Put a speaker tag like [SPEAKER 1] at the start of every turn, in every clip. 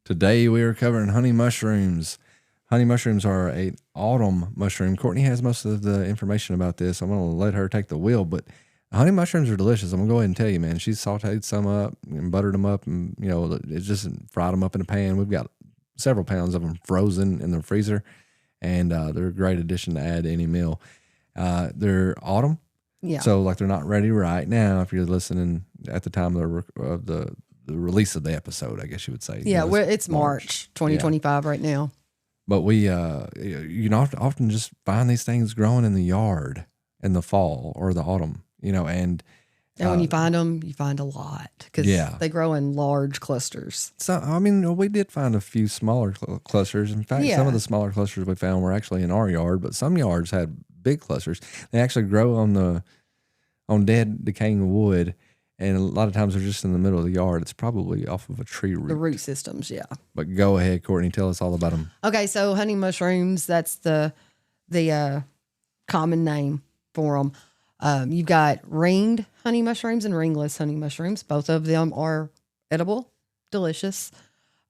[SPEAKER 1] Today we are covering honey mushrooms. Honey mushrooms are an autumn mushroom. Courtney has most of the information about this. I'm going to let her take the wheel, but honey mushrooms are delicious. I'm going to go ahead and tell you, man. She's sauteed some up and buttered them up, and it's just fried them up in a pan. We've got several pounds of them frozen in the freezer, and they're a great addition to add to any meal. They're autumn.
[SPEAKER 2] Yeah.
[SPEAKER 1] So like they're not ready right now if you're listening at the time of the release of the episode, I guess you would say.
[SPEAKER 2] Yeah, it's March 2025 right now.
[SPEAKER 1] But we often just find these things growing in the yard in the fall or the autumn, and
[SPEAKER 2] when you find them, you find a lot because they grow in large clusters.
[SPEAKER 1] So, we did find a few smaller clusters. In fact, some of the smaller clusters we found were actually in our yard, but some yards had big clusters. They actually grow on dead, decaying wood, and a lot of times they're just in the middle of the yard. It's probably off of a tree root.
[SPEAKER 2] The root systems, yeah.
[SPEAKER 1] But go ahead, Courtney, tell us all about them.
[SPEAKER 2] Okay, so honey mushrooms, that's the common name for them. You've got ringed honey mushrooms and ringless honey mushrooms. Both of them are edible, delicious.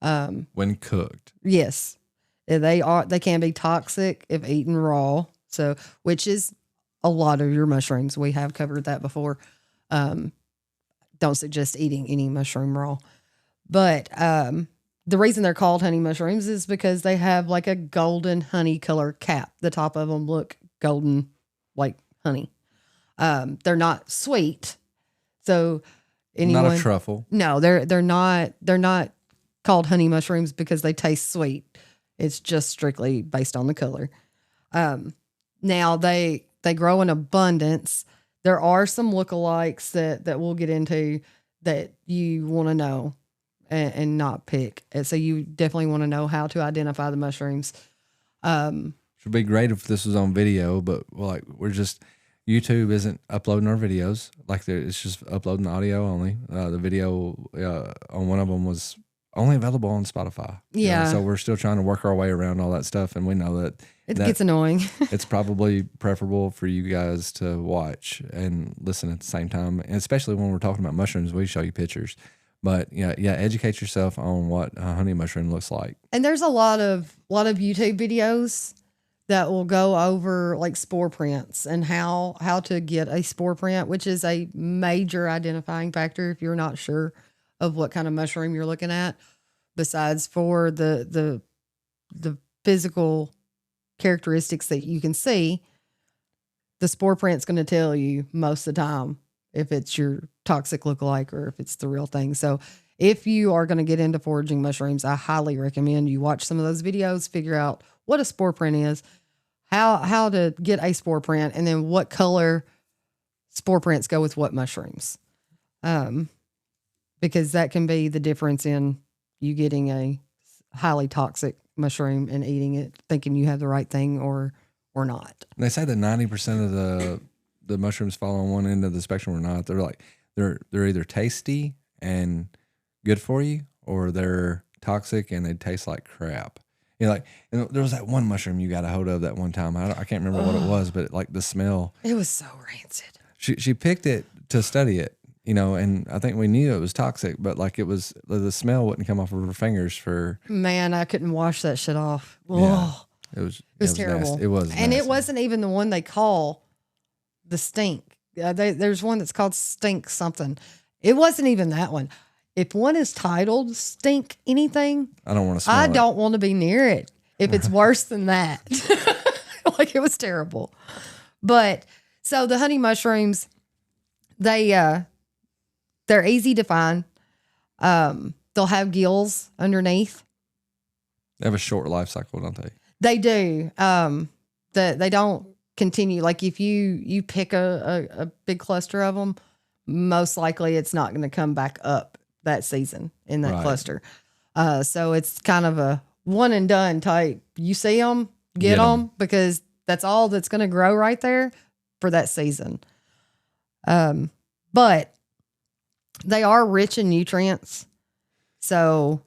[SPEAKER 1] When cooked.
[SPEAKER 2] Yes. They can be toxic if eaten raw. So, which is a lot of your mushrooms. We have covered that before. Don't suggest eating any mushroom raw. But the reason they're called honey mushrooms is because they have like a golden honey color cap. The top of them look golden like honey. They're not sweet. So
[SPEAKER 1] not a truffle.
[SPEAKER 2] No, they're not called honey mushrooms because they taste sweet. It's just strictly based on the color. Now they grow in abundance. There are some lookalikes that we'll get into that you want to know and not pick. And so you definitely want to know how to identify the mushrooms.
[SPEAKER 1] Should be great if this was on video, but YouTube isn't uploading our videos. It's just uploading audio only. The video on one of them was only available on Spotify.
[SPEAKER 2] Yeah.
[SPEAKER 1] So we're still trying to work our way around all that stuff, and we know that
[SPEAKER 2] it gets annoying.
[SPEAKER 1] It's probably preferable for you guys to watch and listen at the same time, and especially when we're talking about mushrooms, we show you pictures. But educate yourself on what a honey mushroom looks like.
[SPEAKER 2] And there's a lot of YouTube videos that will go over like spore prints and how to get a spore print, which is a major identifying factor if you're not sure of what kind of mushroom you're looking at, besides for the physical characteristics that you can see. The spore print's going to tell you most of the time if it's your toxic lookalike or if it's the real thing. So if you are going to get into foraging mushrooms, I highly recommend you watch some of those videos, figure out what a spore print is, how to get a spore print, and then what color spore prints go with what mushrooms. Because that can be the difference in you getting a highly toxic mushroom and eating it, thinking you have the right thing or not.
[SPEAKER 1] They say that 90% of the mushrooms fall on one end of the spectrum or not. They're either tasty and good for you, or they're toxic and they taste like crap. And there was that one mushroom you got a hold of that one time. I can't remember what it was, but the smell.
[SPEAKER 2] It was so rancid.
[SPEAKER 1] She picked it to study it. And I think we knew it was toxic, but it was, the smell wouldn't come off of her fingers for.
[SPEAKER 2] Man, I couldn't wash that shit off.
[SPEAKER 1] Yeah, it was
[SPEAKER 2] terrible.
[SPEAKER 1] Nasty. It was,
[SPEAKER 2] and
[SPEAKER 1] nasty.
[SPEAKER 2] It wasn't even the one they call the stink. There's one that's called stink something. It wasn't even that one. If one is titled stink anything,
[SPEAKER 1] I don't want to smell
[SPEAKER 2] I don't want to be near it. If it's worse than that, it was terrible. But so the honey mushrooms, they're easy to find. They'll have gills underneath.
[SPEAKER 1] They have a short life cycle, don't they?
[SPEAKER 2] They do. They don't continue. Like if you pick a big cluster of them, most likely it's not going to come back up that season in that cluster. So it's kind of a one and done type. You see them, get them, because that's all that's going to grow right there for that season. But they are rich in nutrients. So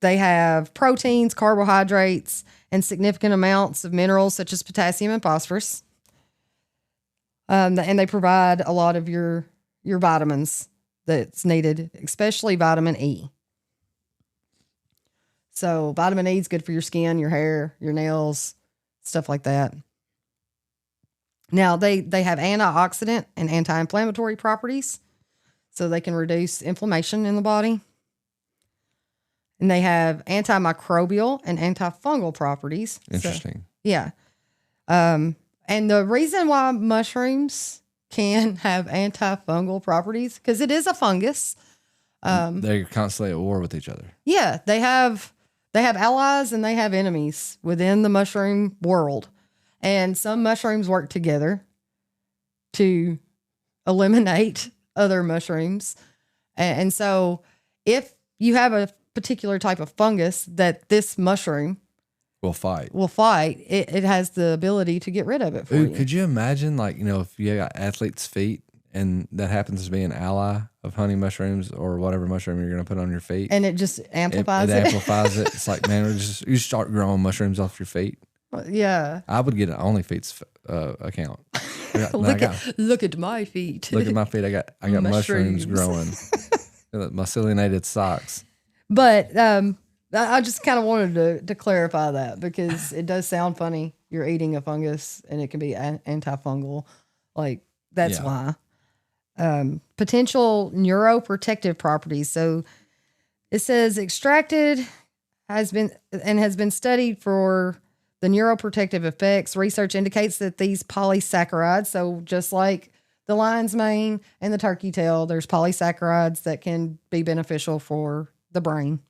[SPEAKER 2] they have proteins, carbohydrates, and significant amounts of minerals such as potassium and phosphorus. And they provide a lot of your vitamins that's needed, especially vitamin E. So vitamin E is good for your skin, your hair, your nails, stuff like that. Now they have antioxidant and anti-inflammatory properties, so they can reduce inflammation in the body. And they have antimicrobial and antifungal properties.
[SPEAKER 1] Interesting.
[SPEAKER 2] So, yeah. And the reason why mushrooms can have antifungal properties, because it is a fungus.
[SPEAKER 1] They're constantly at war with each other.
[SPEAKER 2] Yeah, they have allies and they have enemies within the mushroom world. And some mushrooms work together to eliminate other mushrooms. And so if you have a particular type of fungus that this mushroom
[SPEAKER 1] Will fight.
[SPEAKER 2] It has the ability to get rid of it for you.
[SPEAKER 1] Could you imagine, like, if you got athlete's feet and that happens to be an ally of honey mushrooms or whatever mushroom you're going to put on your feet,
[SPEAKER 2] and it just amplifies it.
[SPEAKER 1] It amplifies it. It's like, man, you start growing mushrooms off your feet.
[SPEAKER 2] Yeah.
[SPEAKER 1] I would get an OnlyFeet account.
[SPEAKER 2] Look at my feet.
[SPEAKER 1] Look at my feet. I got mushrooms growing. Myceliated socks.
[SPEAKER 2] But I just kind of wanted to clarify that because it does sound funny. You're eating a fungus and it can be antifungal. Like, that's why. Potential neuroprotective properties. So it says extracted has been studied for the neuroprotective effects. Research indicates that these polysaccharides, so just like the lion's mane and the turkey tail, there's polysaccharides that can be beneficial for the brain.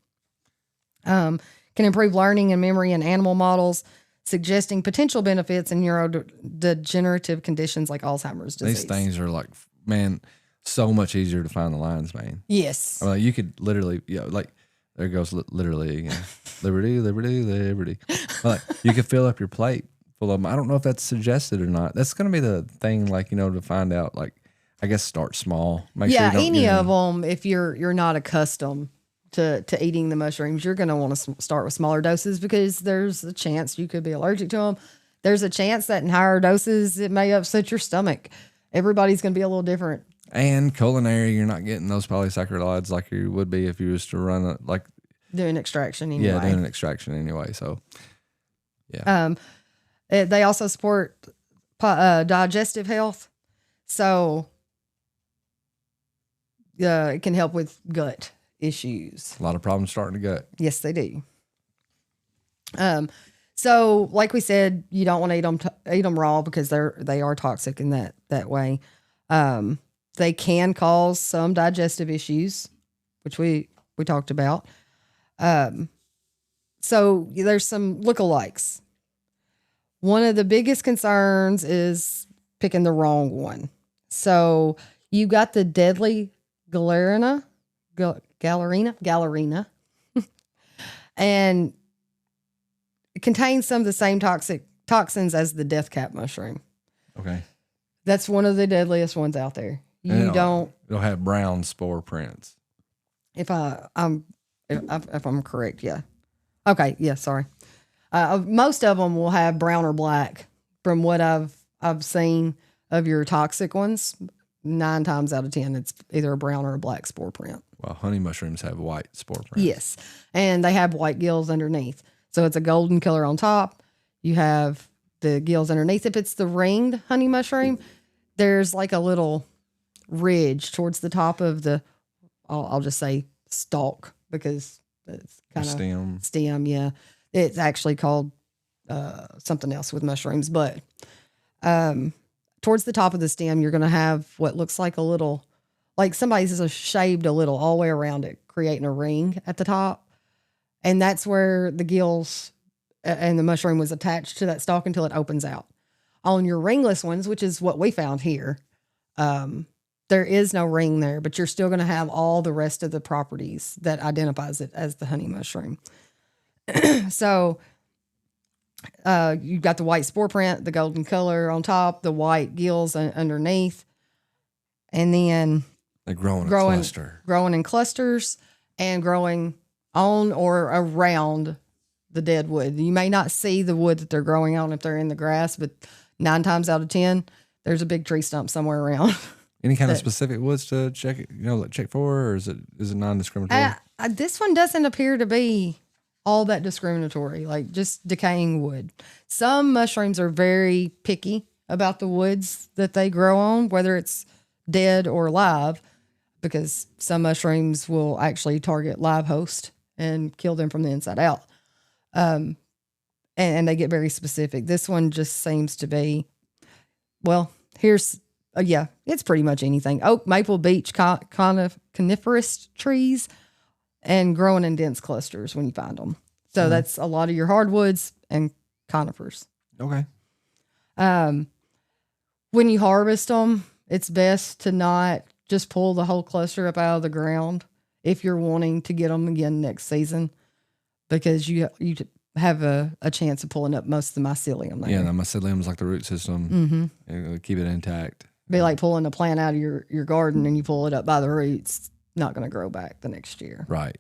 [SPEAKER 2] Can improve learning and memory in animal models, suggesting potential benefits in neurodegenerative conditions like Alzheimer's disease.
[SPEAKER 1] These things are like, man, so much easier to find the lion's mane.
[SPEAKER 2] Yes.
[SPEAKER 1] I mean, you could literally, like, there goes literally again. Liberty, liberty, liberty. Like, you could fill up your plate full of them. I don't know if that's suggested or not. That's going to be the thing, like, to find out, like, I guess start small. Make sure you don't
[SPEAKER 2] any of them, if you're not accustomed to eating the mushrooms, you're going to want to start with smaller doses because there's a chance you could be allergic to them. There's a chance that in higher doses, it may upset your stomach. Everybody's going to be a little different.
[SPEAKER 1] And culinary, you're not getting those polysaccharides like you would be if you was to run
[SPEAKER 2] doing extraction anyway.
[SPEAKER 1] Yeah, doing an extraction anyway. So, yeah.
[SPEAKER 2] They also support digestive health. So, it can help with gut issues.
[SPEAKER 1] A lot of problems starting to gut.
[SPEAKER 2] Yes, they do. So like we said, you don't want to eat them raw because they are toxic in that way. They can cause some digestive issues, which we talked about. So there's some lookalikes. One of the biggest concerns is picking the wrong one. So you got the deadly Gallerina, and it contains some of the same toxins as the death cap mushroom.
[SPEAKER 1] Okay.
[SPEAKER 2] That's one of the deadliest ones out there. It'll
[SPEAKER 1] have brown spore prints.
[SPEAKER 2] If I'm correct, yeah. Okay, yeah, sorry. Most of them will have brown or black from what I've seen of your toxic ones. 9 times out of 10, it's either a brown or a black spore print.
[SPEAKER 1] Well, honey mushrooms have white spore prints.
[SPEAKER 2] Yes, and they have white gills underneath. So it's a golden color on top. You have the gills underneath. If it's the ringed honey mushroom, there's like a little ridge towards the top of the, I'll just say stalk because it's kind of stem. Yeah, it's actually called something else with mushrooms, but towards the top of the stem, you're going to have what looks like a little, like somebody's shaved a little all the way around it, creating a ring at the top. And that's where the gills and the mushroom was attached to that stalk until it opens out. On your ringless ones, which is what we found here, there is no ring there, but you're still going to have all the rest of the properties that identifies it as the honey mushroom. So you've got the white spore print, the golden color on top, the white gills underneath, and then
[SPEAKER 1] they're growing
[SPEAKER 2] in clusters and growing on or around the dead wood. You may not see the wood that they're growing on if they're in the grass, but 9 times out of 10, there's a big tree stump somewhere around.
[SPEAKER 1] Any kind of specific woods to check, check for, or is it non-discriminatory?
[SPEAKER 2] This one doesn't appear to be all that discriminatory, like just decaying wood. Some mushrooms are very picky about the woods that they grow on, whether it's dead or live, because some mushrooms will actually target live host and kill them from the inside out. And they get very specific. This one just seems to be, well, here's, it's pretty much anything. Oak, maple, beech, coniferous trees, and growing in dense clusters when you find them. So that's a lot of your hardwoods and conifers.
[SPEAKER 1] Okay.
[SPEAKER 2] When you harvest them, it's best to not just pull the whole cluster up out of the ground if you're wanting to get them again next season, because you have a chance of pulling up most of the mycelium there.
[SPEAKER 1] Yeah, the mycelium is like the root system. Mm-hmm. Keep it intact.
[SPEAKER 2] Be like pulling a plant out of your garden and you pull it up by the roots. Not going to grow back the next year.
[SPEAKER 1] Right.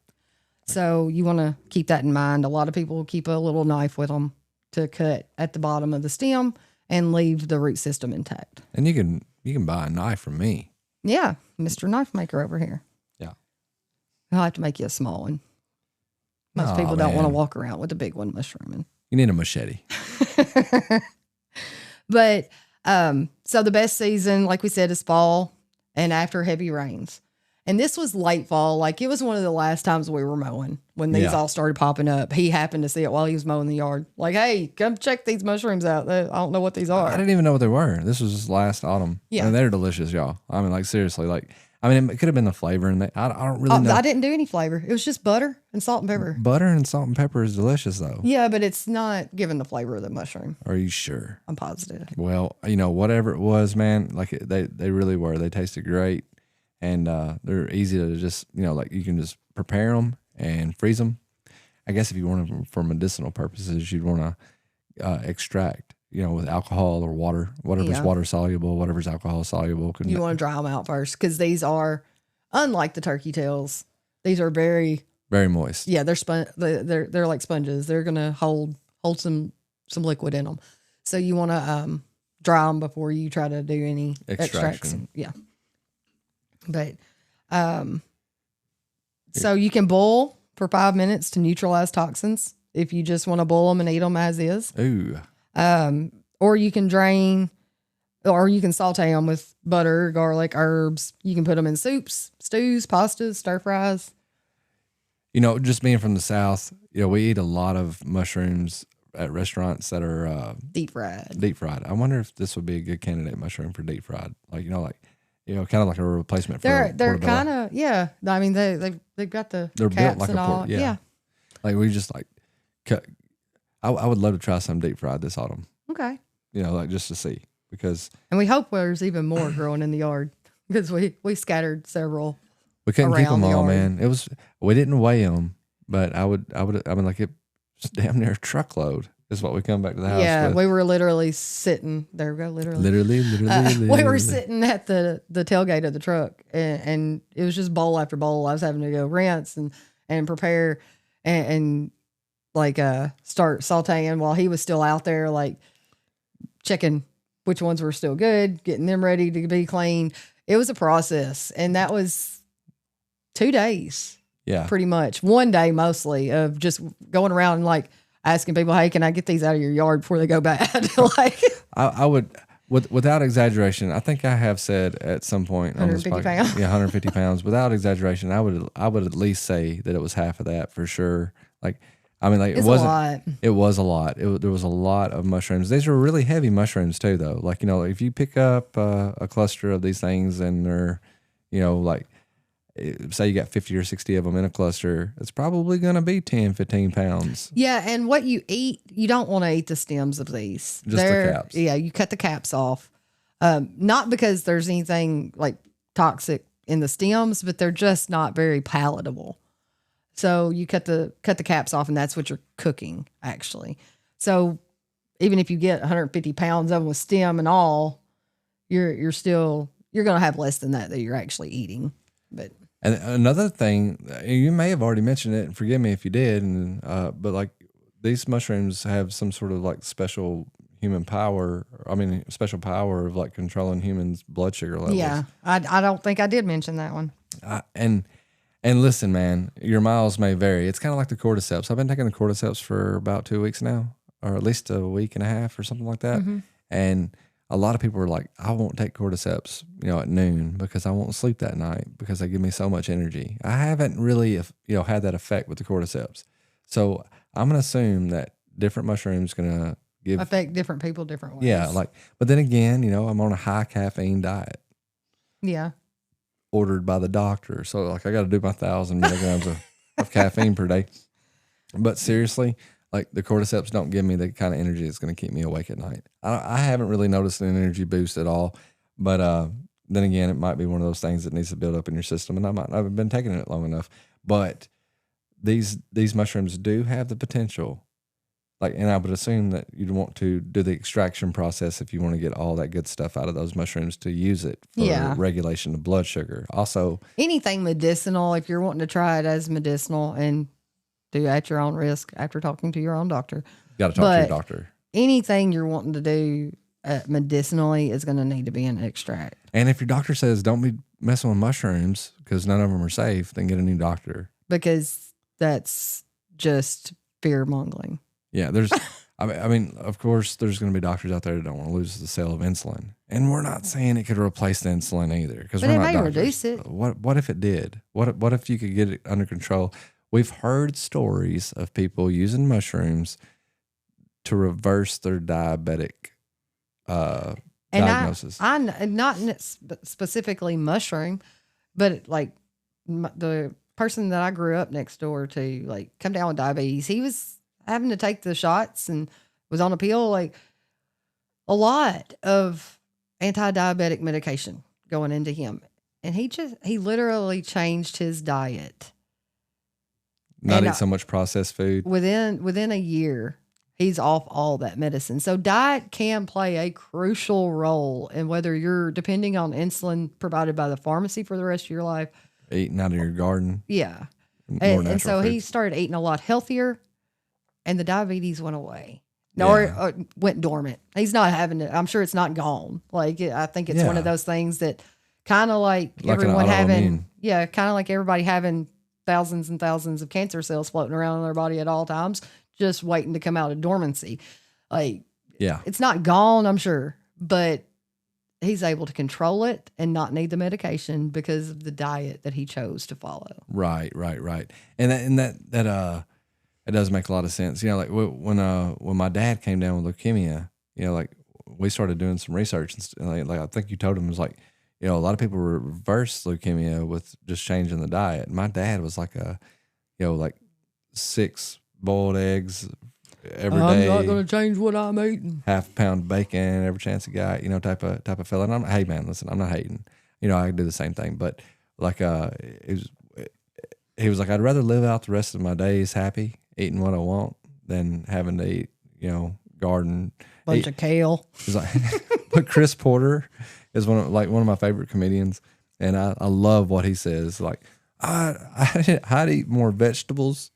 [SPEAKER 2] So you want to keep that in mind. A lot of people keep a little knife with them to cut at the bottom of the stem and leave the root system intact.
[SPEAKER 1] And you can buy a knife from me.
[SPEAKER 2] Yeah, Mr. Knife Maker over here.
[SPEAKER 1] Yeah.
[SPEAKER 2] I'll have to make you a small one. Most people don't want to walk around with a big one mushrooming.
[SPEAKER 1] You need a machete.
[SPEAKER 2] But so the best season, like we said, is fall and after heavy rains. And this was late fall. Like it was one of the last times we were mowing when these all started popping up. He happened to see it while he was mowing the yard. Like, hey, come check these mushrooms out. I don't know what these are.
[SPEAKER 1] I didn't even know what they were. This was just last autumn.
[SPEAKER 2] Yeah.
[SPEAKER 1] And they're delicious, y'all. I mean, like seriously, like, I mean, it could have been the flavor, and I don't really know.
[SPEAKER 2] I didn't do any flavor. It was just butter and salt and pepper.
[SPEAKER 1] Butter and salt and pepper is delicious, though.
[SPEAKER 2] Yeah, but it's not giving the flavor of the mushroom.
[SPEAKER 1] Are you sure?
[SPEAKER 2] I'm positive.
[SPEAKER 1] Well, whatever it was, man, like they really were. They tasted great, and they're easy to just, like you can just prepare them and freeze them. I guess if you want them for medicinal purposes, you'd want to extract, with alcohol or water, whatever's water soluble, whatever's alcohol soluble.
[SPEAKER 2] You want to dry them out first, because these are, unlike the turkey tails, these are very,
[SPEAKER 1] very moist.
[SPEAKER 2] Yeah, they're like sponges. They're gonna hold some liquid in them. So you want to dry them before you try to do any extracts. Yeah, but so you can boil for 5 minutes to neutralize toxins if you just want to boil them and eat them as is.
[SPEAKER 1] Ooh.
[SPEAKER 2] Or you can drain, or you can saute them with butter, garlic, herbs. You can put them in soups, stews, pastas, stir fries.
[SPEAKER 1] Just being from the South, we eat a lot of mushrooms at restaurants that are
[SPEAKER 2] deep fried.
[SPEAKER 1] Deep fried. I wonder if this would be a good candidate mushroom for deep fried. Kind of like a replacement for.
[SPEAKER 2] They're kind of, yeah. I mean, they've got the
[SPEAKER 1] they're
[SPEAKER 2] caps
[SPEAKER 1] built like
[SPEAKER 2] and
[SPEAKER 1] a
[SPEAKER 2] all.
[SPEAKER 1] Yeah. Like we just like cut. I would love to try some deep fried this autumn.
[SPEAKER 2] Okay.
[SPEAKER 1] Just to see, because.
[SPEAKER 2] And we hope there's even more growing in the yard, because we scattered several.
[SPEAKER 1] We couldn't keep them
[SPEAKER 2] the
[SPEAKER 1] all,
[SPEAKER 2] yard.
[SPEAKER 1] man. We didn't weigh them, but I mean, like it was damn near a truckload is what we come back to the house
[SPEAKER 2] Yeah,
[SPEAKER 1] with.
[SPEAKER 2] we were literally sitting. There we go, literally.
[SPEAKER 1] Literally.
[SPEAKER 2] We were sitting at the tailgate of the truck, and it was just bowl after bowl. I was having to go rinse and prepare and start sauteing while he was still out there, like checking which ones were still good, getting them ready to be clean. It was a process, and that was 2 days.
[SPEAKER 1] Yeah.
[SPEAKER 2] Pretty much. 1 day mostly of just going around and like asking people, hey, can I get these out of your yard before they go bad?
[SPEAKER 1] I would, without exaggeration, I think I have said at some point on this
[SPEAKER 2] 150
[SPEAKER 1] podcast,
[SPEAKER 2] pounds.
[SPEAKER 1] yeah, 150 pounds. Without exaggeration, I would at least say that it was half of that for sure. Like, I mean, like
[SPEAKER 2] It's
[SPEAKER 1] it wasn't.
[SPEAKER 2] a lot.
[SPEAKER 1] It was a lot. There was a lot of mushrooms. These were really heavy mushrooms too, though. Like, if you pick up a cluster of these things and they're, like, say you got 50 or 60 of them in a cluster, it's probably going to be 10, 15 pounds.
[SPEAKER 2] Yeah, and what you eat, you don't want to eat the stems of these.
[SPEAKER 1] Just the caps.
[SPEAKER 2] Yeah, you cut the caps off. Not because there's anything like toxic in the stems, but they're just not very palatable. So you cut the caps off, and that's what you're cooking, actually. So even if you get 150 pounds of them with stem and all, you're going to have less than that you're actually eating. But
[SPEAKER 1] and another thing, you may have already mentioned it, and forgive me if you did, and but like these mushrooms have some sort of like special human power. I mean, special power of like controlling humans' blood sugar levels.
[SPEAKER 2] yeah, I don't think I did mention that one.
[SPEAKER 1] And And listen, man, your miles may vary. It's kind of like the cordyceps. I've been taking the cordyceps for about 2 weeks now, or at least a week and a half or something like that.
[SPEAKER 2] Mm-hmm.
[SPEAKER 1] And a lot of people are like, I won't take cordyceps, at noon because I won't sleep that night because they give me so much energy. I haven't really, had that effect with the cordyceps. So I'm going to assume that different mushrooms going to
[SPEAKER 2] affect different people different ways.
[SPEAKER 1] Yeah. But then again, I'm on a high caffeine diet.
[SPEAKER 2] Yeah.
[SPEAKER 1] Ordered by the doctor. So I got to do my 1,000 milligrams of caffeine per day. But seriously, the cordyceps don't give me the kind of energy that's going to keep me awake at night. I haven't really noticed an energy boost at all. But then again, it might be one of those things that needs to build up in your system. And I've been taking it long enough. But these mushrooms do have the potential. And I would assume that you'd want to do the extraction process if you want to get all that good stuff out of those mushrooms to use it for regulation of blood sugar. Also,
[SPEAKER 2] anything medicinal, if you're wanting to try it as medicinal and do at your own risk after talking to your own doctor.
[SPEAKER 1] Got to talk to your doctor.
[SPEAKER 2] Anything you're wanting to do medicinally is going to need to be an extract.
[SPEAKER 1] And if your doctor says don't be messing with mushrooms because none of them are safe, then get a new doctor.
[SPEAKER 2] Because that's just fear mongering.
[SPEAKER 1] Yeah, I mean, of course, there's going to be doctors out there that don't want to lose the sale of insulin, and we're not saying it could replace the insulin either, because we're not doctors.
[SPEAKER 2] Reduce it.
[SPEAKER 1] What if it did? What if you could get it under control? We've heard stories of people using mushrooms to reverse their diabetic diagnosis.
[SPEAKER 2] I not specifically mushroom, but the person that I grew up next door to, come down with diabetes, he was having to take the shots and was on a pill, a lot of anti-diabetic medication going into him. And he literally changed his diet.
[SPEAKER 1] Not eat so much processed food.
[SPEAKER 2] Within a year, he's off all that medicine. So diet can play a crucial role in whether you're depending on insulin provided by the pharmacy for the rest of your life.
[SPEAKER 1] Eating out of your garden.
[SPEAKER 2] Yeah.
[SPEAKER 1] And
[SPEAKER 2] so he started eating a lot healthier. And the diabetes went away, or went dormant. He's not having it. I'm sure it's not gone. I think it's one of those things that kind of like everyone having, kind of like everybody having thousands and thousands of cancer cells floating around in their body at all times, just waiting to come out of dormancy. It's not gone, I'm sure, but he's able to control it and not need the medication because of the diet that he chose to follow.
[SPEAKER 1] Right. And that it does make a lot of sense. When my dad came down with leukemia, we started doing some research, and I think you told him, it was a lot of people reverse leukemia with just changing the diet. My dad was 6 boiled eggs every day.
[SPEAKER 2] I'm not going to change what I'm eating.
[SPEAKER 1] Half a pound of bacon every chance he got, type of fella. And hey man, listen, I'm not hating. I do the same thing, but he was like, I'd rather live out the rest of my days happy, eating what I want, than having to eat, garden.
[SPEAKER 2] Bunch of kale.
[SPEAKER 1] He's like, but Chris Porter is one of my favorite comedians, and I love what he says. I'd eat more vegetables,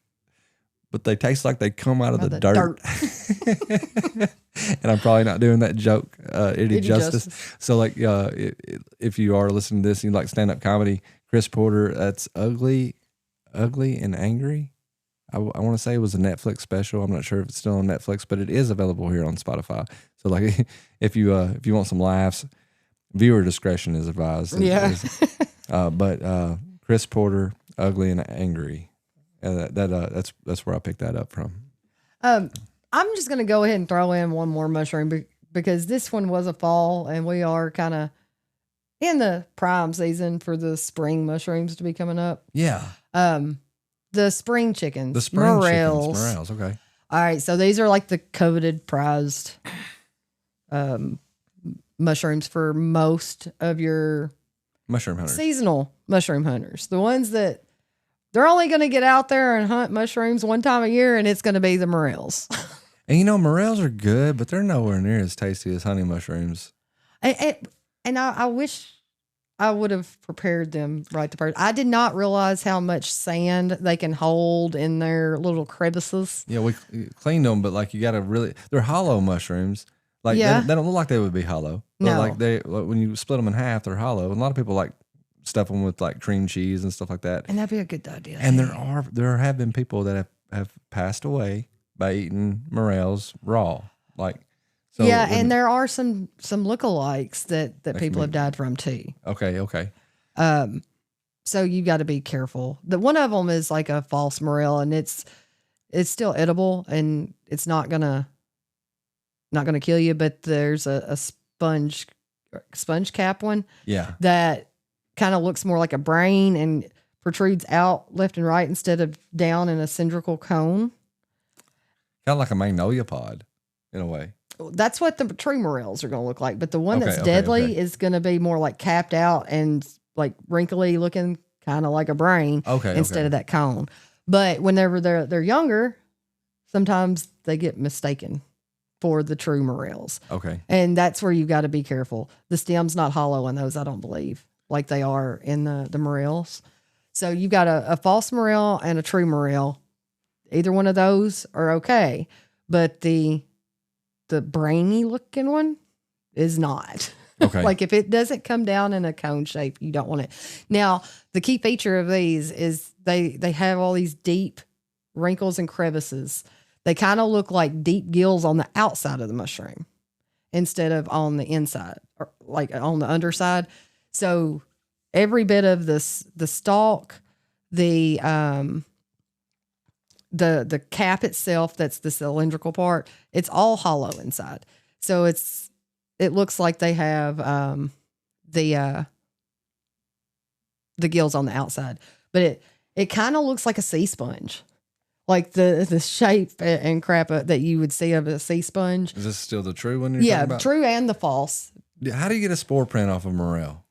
[SPEAKER 1] but they taste like they come out of the dirt. And I'm probably not doing that joke any justice. So if you are listening to this and you like stand-up comedy, Chris Porter, that's Ugly and Angry. I want to say it was a Netflix special. I'm not sure if it's still on Netflix, but it is available here on Spotify. So if you want some laughs, viewer discretion is advised.
[SPEAKER 2] Yeah.
[SPEAKER 1] But Chris Porter, Ugly and Angry. That's where I picked that up from.
[SPEAKER 2] I'm just going to go ahead and throw in one more mushroom because this one was a fall, and we are kind of in the prime season for the spring mushrooms to be coming up.
[SPEAKER 1] Yeah.
[SPEAKER 2] The spring chickens.
[SPEAKER 1] The spring
[SPEAKER 2] Morels.
[SPEAKER 1] Morels, okay.
[SPEAKER 2] All right, so these are the coveted, prized mushrooms for most of your
[SPEAKER 1] mushroom hunters.
[SPEAKER 2] Seasonal mushroom hunters. The ones that they're only going to get out there and hunt mushrooms one time a year, and it's going to be the morels.
[SPEAKER 1] And morels are good, but they're nowhere near as tasty as honey mushrooms.
[SPEAKER 2] And I wish I would have prepared them right the first. I did not realize how much sand they can hold in their little crevices.
[SPEAKER 1] Yeah, we cleaned them, but you got to they're hollow mushrooms. They don't look like they would be hollow.
[SPEAKER 2] No.
[SPEAKER 1] But when you split them in half, they're hollow. And a lot of people stuff them with like cream cheese and stuff like that.
[SPEAKER 2] And that'd be a good idea.
[SPEAKER 1] And there have been people that have passed away by eating morels raw. Like, so
[SPEAKER 2] yeah, and there are some lookalikes that people have died from too.
[SPEAKER 1] Okay.
[SPEAKER 2] So you got to be careful. The one of them is like a false morel, and it's still edible, and it's not gonna kill you. But there's a sponge cap one.
[SPEAKER 1] Yeah.
[SPEAKER 2] That kind of looks more like a brain and protrudes out left and right instead of down in a cylindrical cone.
[SPEAKER 1] Kind of like a magnolia pod in a way.
[SPEAKER 2] That's what the true morels are going to look like. But the one that's deadly is going to be more like capped out and like wrinkly looking, kind of like a brain instead of that cone. But whenever they're younger, sometimes they get mistaken for the true morels.
[SPEAKER 1] Okay.
[SPEAKER 2] And that's where you've got to be careful. The stem's not hollow in those, I don't believe, like they are in the morels. So you've got a false morel and a true morel. Either one of those are okay. But the brainy looking one is not.
[SPEAKER 1] Okay.
[SPEAKER 2] Like if it doesn't come down in a cone shape, you don't want it. Now, the key feature of these is they have all these deep wrinkles and crevices. They kind of look like deep gills on the outside of the mushroom instead of on the inside or like on the underside. So every bit of the stalk, the cap itself, that's the cylindrical part, it's all hollow inside. So it looks like they have the gills on the outside, but it kind of looks like a sea sponge, like the shape and crap that you would see of a sea sponge.
[SPEAKER 1] Is this still the true one you're talking about?
[SPEAKER 2] True and the false.
[SPEAKER 1] How do you get a spore print off a morel?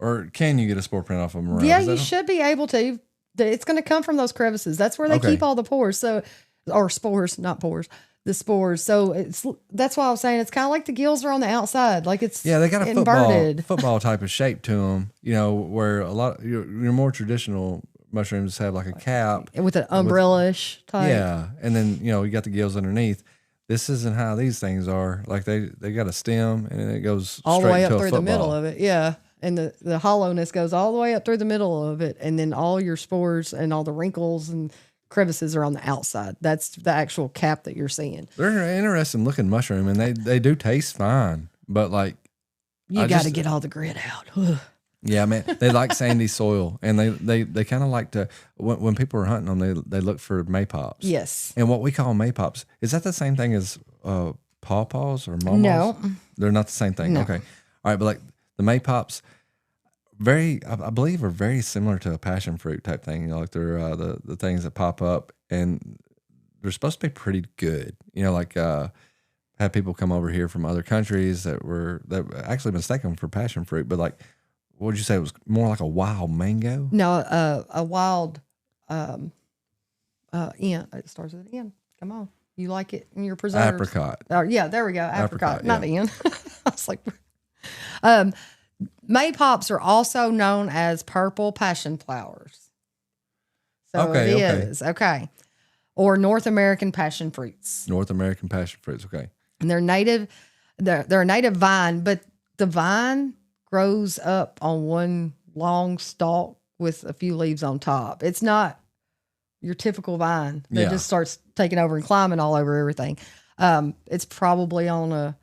[SPEAKER 1] Or can you get a spore print off a morel?
[SPEAKER 2] Yeah, you should be able to. It's going to come from those crevices. That's where they keep all the pores. So, or spores, not pores. The spores. So that's why I was saying it's kind of like the gills are on the outside, like it's
[SPEAKER 1] they got a
[SPEAKER 2] inverted.
[SPEAKER 1] football type of shape to them. You know, where a lot your more traditional mushrooms have like a cap
[SPEAKER 2] with an umbrella-ish type.
[SPEAKER 1] Yeah, and then you got the gills underneath. This isn't how these things are. Like they got a stem and it goes
[SPEAKER 2] all the way up through
[SPEAKER 1] the
[SPEAKER 2] middle of it. Yeah. And the hollowness goes all the way up through the middle of it. And then all your spores and all the wrinkles and crevices are on the outside. That's the actual cap that you're seeing.
[SPEAKER 1] They're an interesting looking mushroom, and they do taste fine. But like,
[SPEAKER 2] you got to get all the grit out.
[SPEAKER 1] Yeah, man, they like sandy soil, and they kind of like to when people are hunting them, they look for maypops.
[SPEAKER 2] Yes. And
[SPEAKER 1] what we call maypops, is that the same thing as pawpaws or momos?
[SPEAKER 2] No,
[SPEAKER 1] they're not the same thing. No. Okay, all right, but like the maypops, I believe are very similar to a passion fruit type thing. Like they're the things that pop up, and they're supposed to be pretty good. Like have people come over here from other countries that actually mistaken them for passion fruit, but like. What did you say? It was more like a wild mango?
[SPEAKER 2] No, a wild, N. It starts with an N. Come on. You like it in your preserves.
[SPEAKER 1] Apricot.
[SPEAKER 2] Yeah, there we go. Apricot, not
[SPEAKER 1] yeah.
[SPEAKER 2] N. I was like, maypops are also known as purple passion flowers. So it is. Okay. Or North American passion fruits.
[SPEAKER 1] North American passion fruits. Okay.
[SPEAKER 2] And they're native. They're a native vine, but the vine grows up on one long stalk with a few leaves on top. It's not your typical vine that just starts taking over and climbing all over everything. It's probably on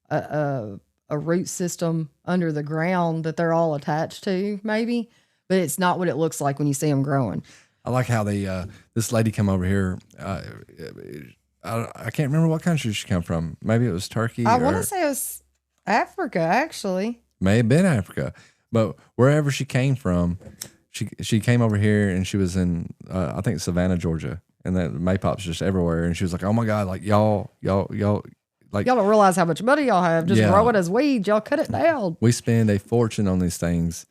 [SPEAKER 2] a root system under the ground that they're all attached to, maybe, but it's not what it looks like when you see them growing.
[SPEAKER 1] I like how this lady come over here. I can't remember what country she come from. Maybe it was Turkey.
[SPEAKER 2] I want to say it was Africa, actually.
[SPEAKER 1] May have been Africa, but wherever she came from, she came over here and she was in I think Savannah, Georgia, and that maypops just everywhere. And she was like, "Oh my God, like y'all like
[SPEAKER 2] y'all don't realize how much money y'all have. Just grow it as weeds. Y'all cut it down.
[SPEAKER 1] We spend a fortune on these things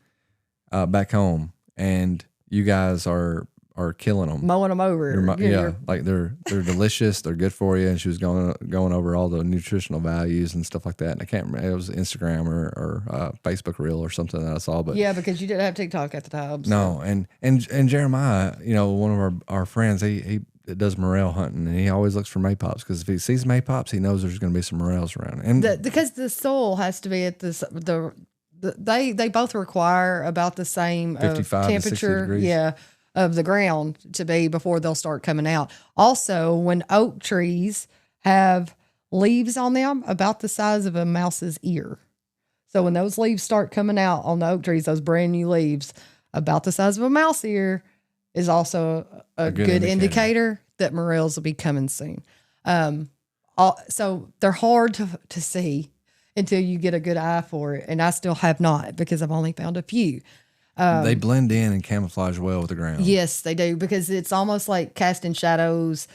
[SPEAKER 1] back home, and you guys are killing them,
[SPEAKER 2] mowing them over.
[SPEAKER 1] Like they're delicious. They're good for you." And she was going over all the nutritional values and stuff like that. And I can't remember, it was Instagram or Facebook reel or something that I saw. But
[SPEAKER 2] yeah, because you didn't have TikTok at the time. So.
[SPEAKER 1] No, and Jeremiah, one of our friends, he does morel hunting, and he always looks for maypops because if he sees maypops, he knows there's going to be some morels around. And
[SPEAKER 2] because the soil has to be at the they both require about the same
[SPEAKER 1] 55 to 60
[SPEAKER 2] temperature,
[SPEAKER 1] degrees.
[SPEAKER 2] yeah, of the ground to be before they'll start coming out. Also, when oak trees have leaves on them about the size of a mouse's ear. So when those leaves start coming out on the oak trees, those brand new leaves about the size of a mouse ear is also a good indicator that morels will be coming soon. So they're hard to see until you get a good eye for it. And I still have not because I've only found a few.
[SPEAKER 1] They blend in and camouflage well with the ground.
[SPEAKER 2] Yes, they do, because it's almost like casting shadows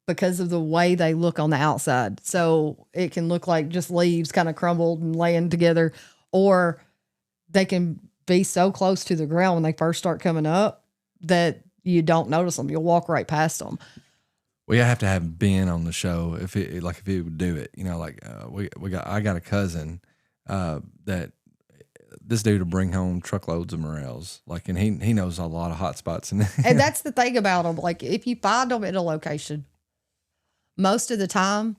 [SPEAKER 2] because of the way they look on the outside. So it can look like just leaves kind of crumbled and laying together, or they can be so close to the ground when they first start coming up that you don't notice them. You'll walk right past them.
[SPEAKER 1] We have to have Ben on the show if he would do it. You know, like I got a cousin that this dude will bring home truckloads of morels. Like, and he knows a lot of hot spots. And
[SPEAKER 2] that's the thing about them. Like, if you find them at a location, most of the time,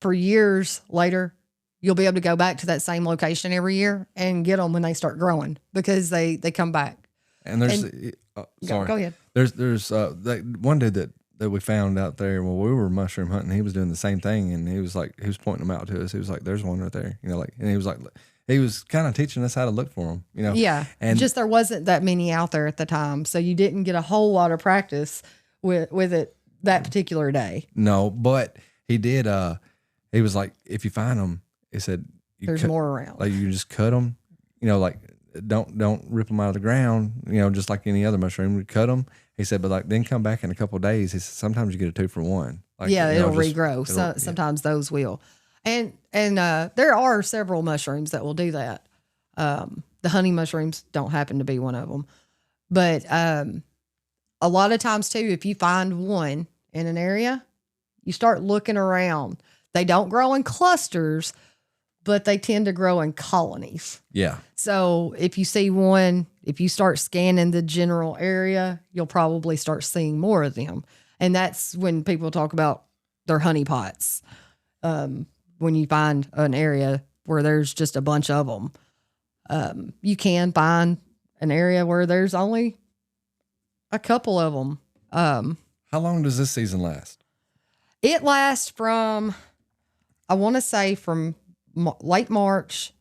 [SPEAKER 2] for years later, you'll be able to go back to that same location every year and get them when they start growing, because they come back.
[SPEAKER 1] And there's sorry,
[SPEAKER 2] go ahead.
[SPEAKER 1] There's that one dude that we found out there when we were mushroom hunting. He was doing the same thing, and he was pointing them out to us. He was like, "There's one right there," you know, like, and he was like. He was kind of teaching us how to look for them, you know?
[SPEAKER 2] Yeah.
[SPEAKER 1] And
[SPEAKER 2] just there wasn't that many out there at the time. So you didn't get a whole lot of practice with it that particular day.
[SPEAKER 1] No, but he did. He was like, if you find them, he said,
[SPEAKER 2] there's more around.
[SPEAKER 1] Like, you just cut them, you know, like don't rip them out of the ground, you know, just like any other mushroom. We cut them. He said, but like then come back in a couple of days. He said, sometimes you get a 2 for 1. Like,
[SPEAKER 2] yeah,
[SPEAKER 1] you know,
[SPEAKER 2] it'll regrow. Sometimes those will. And there are several mushrooms that will do that. The honey mushrooms don't happen to be one of them. But a lot of times, too, if you find one in an area, you start looking around. They don't grow in clusters, but they tend to grow in colonies.
[SPEAKER 1] Yeah.
[SPEAKER 2] So if you see one, if you start scanning the general area, you'll probably start seeing more of them. And that's when people talk about their honey pots. When you find an area where there's just a bunch of them, you can find an area where there's only a couple of them.
[SPEAKER 1] How long does this season last?
[SPEAKER 2] It lasts from, I want to say, from late March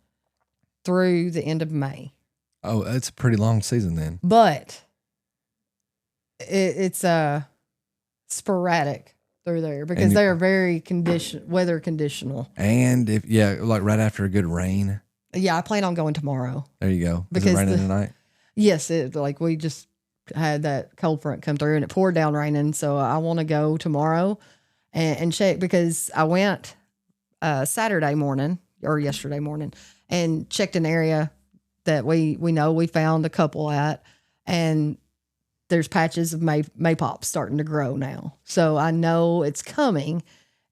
[SPEAKER 2] through the end of May.
[SPEAKER 1] Oh, it's a pretty long season then.
[SPEAKER 2] But it's sporadic through there because they are very weather conditional.
[SPEAKER 1] And like right after a good rain.
[SPEAKER 2] Yeah, I plan on going tomorrow.
[SPEAKER 1] There you go.
[SPEAKER 2] Because
[SPEAKER 1] is it raining tonight?
[SPEAKER 2] Yes, we just had that cold front come through and it poured down raining. So I want to go tomorrow and check, because I went Saturday morning or yesterday morning and checked an area that we know we found a couple at, and there's patches of maypops starting to grow now. So I know it's coming,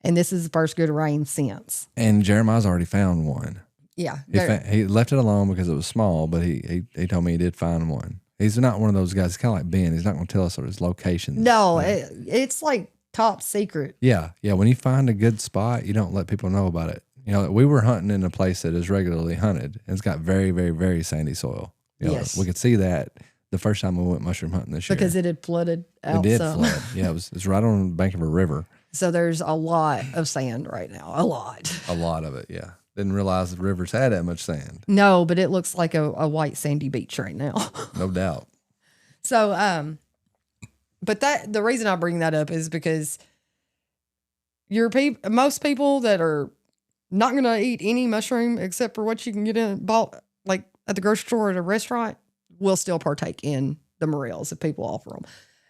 [SPEAKER 2] and this is the first good rain since.
[SPEAKER 1] And Jeremiah's already found one.
[SPEAKER 2] Yeah.
[SPEAKER 1] He left it alone because it was small, but he told me he did find one. He's not one of those guys. He's kind of like Ben. He's not going to tell us his locations.
[SPEAKER 2] No, it's like top secret.
[SPEAKER 1] Yeah. Yeah. When you find a good spot, you don't let people know about it. You know, we were hunting in a place that is regularly hunted, and it's got very, very, very sandy soil. You know,
[SPEAKER 2] yes.
[SPEAKER 1] We could see that the first time we went mushroom hunting this year.
[SPEAKER 2] Because it had flooded out.
[SPEAKER 1] It did flood. Yeah, it's right on the bank of a river.
[SPEAKER 2] So there's a lot of sand right now. A lot.
[SPEAKER 1] A lot of it, yeah. Didn't realize the rivers had that much sand.
[SPEAKER 2] No, but it looks like a white sandy beach right now.
[SPEAKER 1] No doubt.
[SPEAKER 2] So, but the reason I bring that up is because most people that are not going to eat any mushroom except for what you can bought like at the grocery store or at a restaurant will still partake in the morels if people offer them.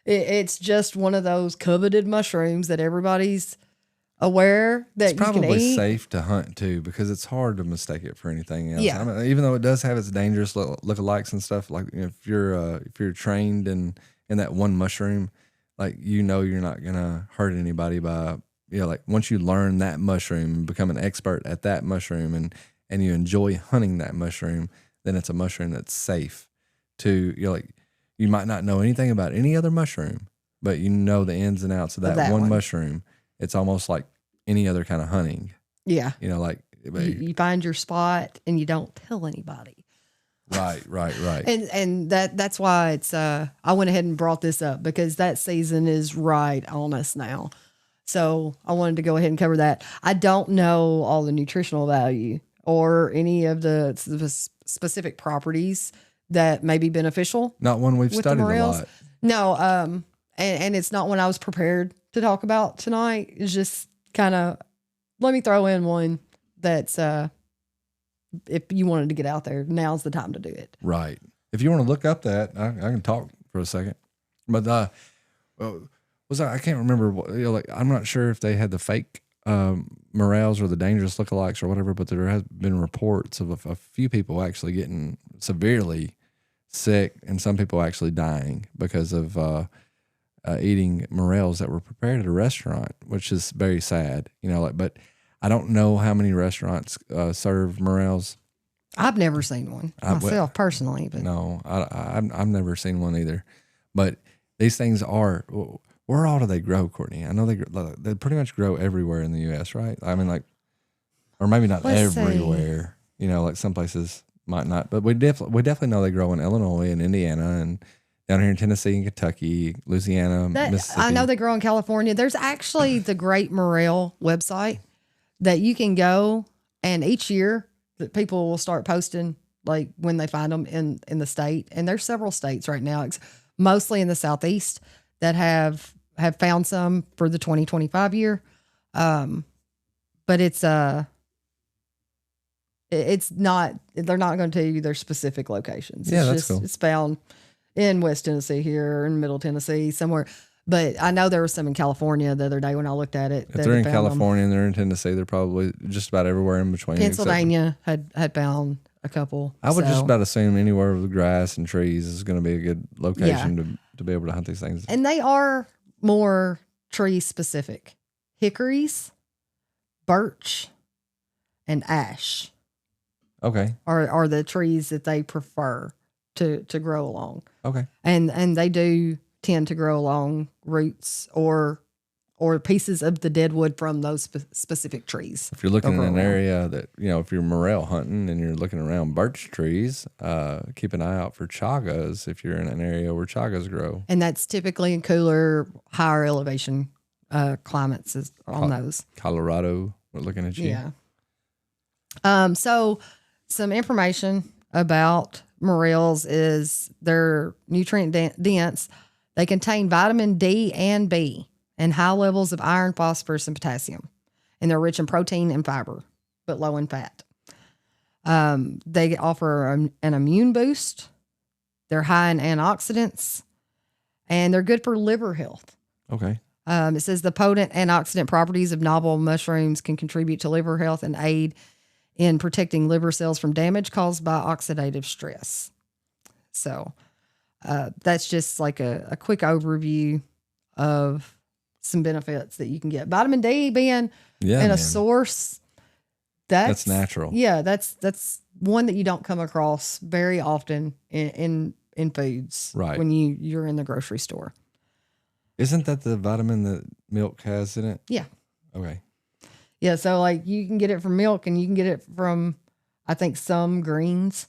[SPEAKER 2] It's just one of those coveted mushrooms that everybody's aware that
[SPEAKER 1] it's
[SPEAKER 2] you can eat.
[SPEAKER 1] Probably safe to hunt too, because it's hard to mistake it for anything else.
[SPEAKER 2] Yeah.
[SPEAKER 1] I mean, even though it does have its dangerous lookalikes and stuff, like, you know, if you're trained in that one mushroom, like, you know, you're not gonna hurt anybody by, you know, like, once you learn that mushroom and become an expert at that mushroom and you enjoy hunting that mushroom, then it's a mushroom that's safe to, you know, like, you might not know anything about any other mushroom, but you know the ins and outs of that one mushroom. It's almost like any other kind of hunting.
[SPEAKER 2] Yeah.
[SPEAKER 1] You know, like,
[SPEAKER 2] You find your spot and you don't tell anybody.
[SPEAKER 1] Right.
[SPEAKER 2] And that's why it's I went ahead and brought this up because that season is right on us now. So I wanted to go ahead and cover that. I don't know all the nutritional value or any of the specific properties that may be beneficial.
[SPEAKER 1] Not one we've
[SPEAKER 2] with the
[SPEAKER 1] studied a
[SPEAKER 2] morels.
[SPEAKER 1] lot.
[SPEAKER 2] No, and it's not one I was prepared to talk about tonight. It's just kind of, let me throw in one that's, if you wanted to get out there, now's the time to do it.
[SPEAKER 1] Right. If you want to look up that, I can talk for a second. But I can't remember. Like, I'm not sure if they had the fake morels or the dangerous lookalikes or whatever. But there has been reports of a few people actually getting severely sick, and some people actually dying because of eating morels that were prepared at a restaurant, which is very sad. But I don't know how many restaurants serve morels.
[SPEAKER 2] I've never seen one myself personally, but
[SPEAKER 1] no, I've never seen one either. But these things are, where all do they grow, Courtney? I know they pretty much grow everywhere in the U.S., right? I mean, like, or maybe not everywhere. Like some places might not, but we definitely know they grow in Illinois and Indiana and down here in Tennessee and Kentucky, Louisiana, Mississippi.
[SPEAKER 2] I know they grow in California. There's actually the Great Morel website that you can go, and each year that people will start posting like when they find them in the state. And there's several states right now, mostly in the Southeast, that have found some for the 2025 year. But it's not, they're not going to tell you their specific locations.
[SPEAKER 1] Yeah,
[SPEAKER 2] it's
[SPEAKER 1] that's cool.
[SPEAKER 2] It's found in West Tennessee here, in Middle Tennessee, somewhere. But I know there was some in California the other day when I looked at it.
[SPEAKER 1] If they're in California and they're in Tennessee, they're probably just about everywhere in between.
[SPEAKER 2] Pennsylvania had found a couple.
[SPEAKER 1] I would just about assume anywhere with grass and trees is going to be a good location to be able to hunt these things.
[SPEAKER 2] And they are more tree specific. Hickories, birch, and ash.
[SPEAKER 1] Okay.
[SPEAKER 2] Are the trees that they prefer to grow along.
[SPEAKER 1] Okay.
[SPEAKER 2] And they do tend to grow along roots or pieces of the dead wood from those specific trees.
[SPEAKER 1] If you're looking in an area that, if you're morel hunting and you're looking around birch trees, keep an eye out for chagas if you're in an area where chagas grow.
[SPEAKER 2] And that's typically in cooler, higher elevation climates on those.
[SPEAKER 1] Colorado, we're looking at you.
[SPEAKER 2] Yeah. So some information about morels is they're nutrient dense. They contain vitamin D and B and high levels of iron, phosphorus, and potassium. And they're rich in protein and fiber, but low in fat. They offer an immune boost. They're high in antioxidants, and they're good for liver health.
[SPEAKER 1] Okay.
[SPEAKER 2] It says the potent antioxidant properties of novel mushrooms can contribute to liver health and aid in protecting liver cells from damage caused by oxidative stress. So that's just like a quick overview of some benefits that you can get. Vitamin D being a source. That's
[SPEAKER 1] natural.
[SPEAKER 2] Yeah, that's one that you don't come across very often in foods.
[SPEAKER 1] Right.
[SPEAKER 2] When you're in the grocery store.
[SPEAKER 1] Isn't that the vitamin that milk has in it?
[SPEAKER 2] Yeah.
[SPEAKER 1] Okay.
[SPEAKER 2] Yeah, so like you can get it from milk and you can get it from, I think, some greens.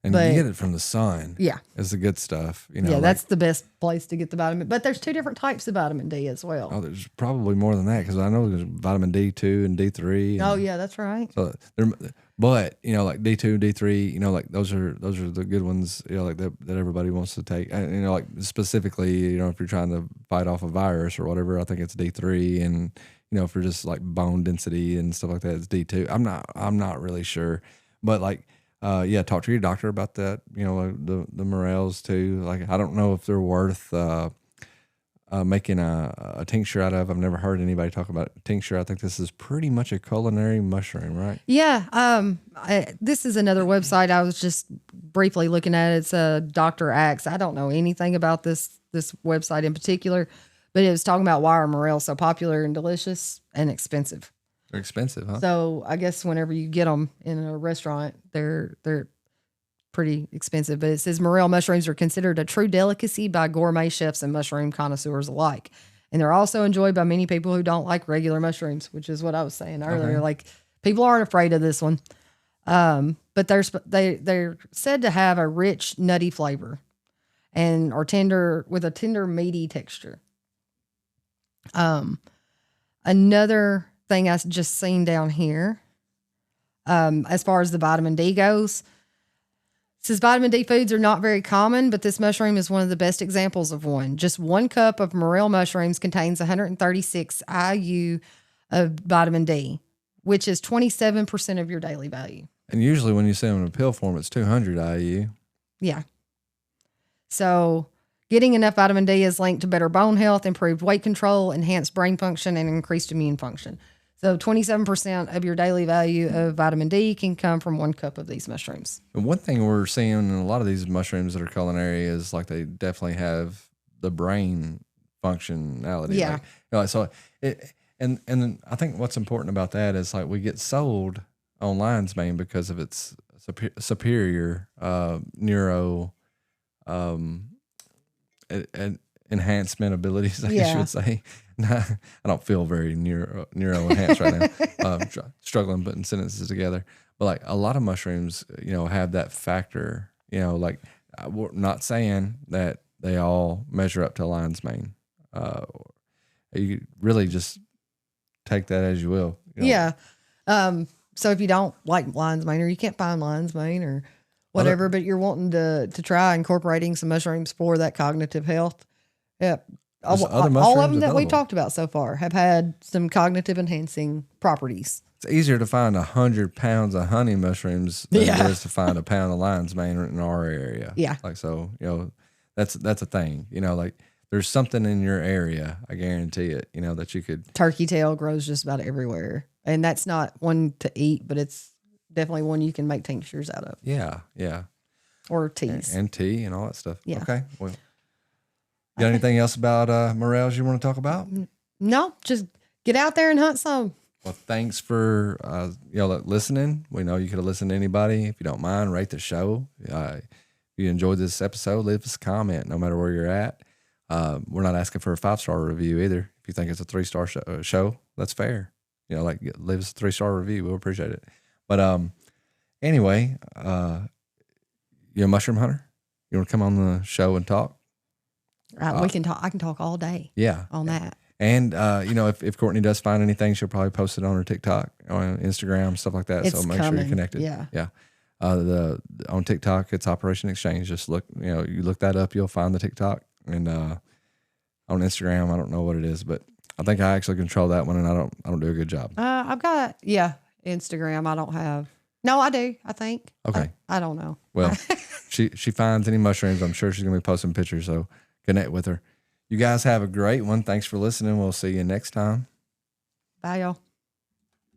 [SPEAKER 1] And you get it from the sun.
[SPEAKER 2] Yeah.
[SPEAKER 1] It's the good stuff.
[SPEAKER 2] That's the best place to get the vitamin. But there's two different types of vitamin D as well.
[SPEAKER 1] Oh, there's probably more than that because I know there's vitamin D2 and D3.
[SPEAKER 2] Oh, yeah, that's right.
[SPEAKER 1] So but like D2, D3, like those are the good ones, like that everybody wants to take. And, like specifically, if you're trying to fight off a virus or whatever, I think it's D3. And, if you're just like bone density and stuff like that, it's D2. I'm not really sure. But like, talk to your doctor about that. The morels too. Like, I don't know if they're worth making a tincture out of. I've never heard anybody talk about tincture. I think this is pretty much a culinary mushroom, right?
[SPEAKER 2] Yeah. This is another website I was just briefly looking at. It's Dr. Axe. I don't know anything about this website in particular, but it was talking about why are morels so popular and delicious and expensive.
[SPEAKER 1] They're expensive, huh?
[SPEAKER 2] So I guess whenever you get them in a restaurant, they're pretty expensive. But it says morel mushrooms are considered a true delicacy by gourmet chefs and mushroom connoisseurs alike. And they're also enjoyed by many people who don't like regular mushrooms, which is what I was saying earlier.
[SPEAKER 1] Okay.
[SPEAKER 2] Like People aren't afraid of this one. But they're said to have a rich, nutty flavor and are tender with a tender, meaty texture. Another thing I just seen down here, as far as the vitamin D goes, says vitamin D foods are not very common, but this mushroom is one of the best examples of one. Just 1 cup of morel mushrooms contains 136 IU of vitamin D, which is 27% of your daily value.
[SPEAKER 1] And usually when you see them in a pill form, it's 200 IU.
[SPEAKER 2] Yeah. So getting enough vitamin D is linked to better bone health, improved weight control, enhanced brain function, and increased immune function. So 27% of your daily value of vitamin D can come from 1 cup of these mushrooms.
[SPEAKER 1] And one thing we're seeing in a lot of these mushrooms that are culinary is like they definitely have the brain functionality.
[SPEAKER 2] Yeah.
[SPEAKER 1] Like, so and then I think what's important about that is like we get sold on lion's mane because of its superior neuro enhancement abilities, I guess you would say. I don't feel very neuro enhanced right now. Struggling putting sentences together. But like a lot of mushrooms, have that factor. Like we're not saying that they all measure up to lion's mane. You really just take that as you will.
[SPEAKER 2] Yeah. So if you don't like lion's mane or you can't find lion's mane or whatever, but you're wanting to try incorporating some mushrooms for that cognitive health, yeah. All of them that we talked about so far have had some cognitive enhancing properties.
[SPEAKER 1] It's easier to find 100 pounds of honey mushrooms than it is to find a pound of lion's mane in our area.
[SPEAKER 2] Yeah.
[SPEAKER 1] Like, so, that's a thing, like there's something in your area. I guarantee it, that you could.
[SPEAKER 2] Turkey tail grows just about everywhere. And that's not one to eat, but it's definitely one you can make tinctures out of.
[SPEAKER 1] Yeah. Yeah.
[SPEAKER 2] Or teas.
[SPEAKER 1] And tea and all that stuff.
[SPEAKER 2] Yeah.
[SPEAKER 1] Okay. Well, got anything else about morels you want to talk about?
[SPEAKER 2] No, just get out there and hunt some.
[SPEAKER 1] Well, thanks for listening. We know you could have listened to anybody. If you don't mind, rate the show. If you enjoyed this episode, leave us a comment no matter where you're at. We're not asking for a 5-star review either. If you think it's a 3-star show, that's fair. Leave us a 3-star review. We'll appreciate it. But anyway, you're a mushroom hunter? You want to come on the show and talk?
[SPEAKER 2] We can talk. I can talk all day.
[SPEAKER 1] Yeah.
[SPEAKER 2] On that.
[SPEAKER 1] And if Courtney does find anything, she'll probably post it on her TikTok, on Instagram, stuff like that. So make sure you're connected.
[SPEAKER 2] Yeah.
[SPEAKER 1] Yeah. On TikTok, it's Operation Exchange. Just look, you look that up, you'll find the TikTok. And on Instagram, I don't know what it is, but I think I actually control that one, and I don't do a good job.
[SPEAKER 2] I've got Instagram. I don't have. No, I do. I think.
[SPEAKER 1] Okay.
[SPEAKER 2] I don't know.
[SPEAKER 1] Well, she finds any mushrooms, I'm sure she's gonna be posting pictures. So connect with her. You guys have a great one. Thanks for listening. We'll see you next time.
[SPEAKER 2] Bye, y'all.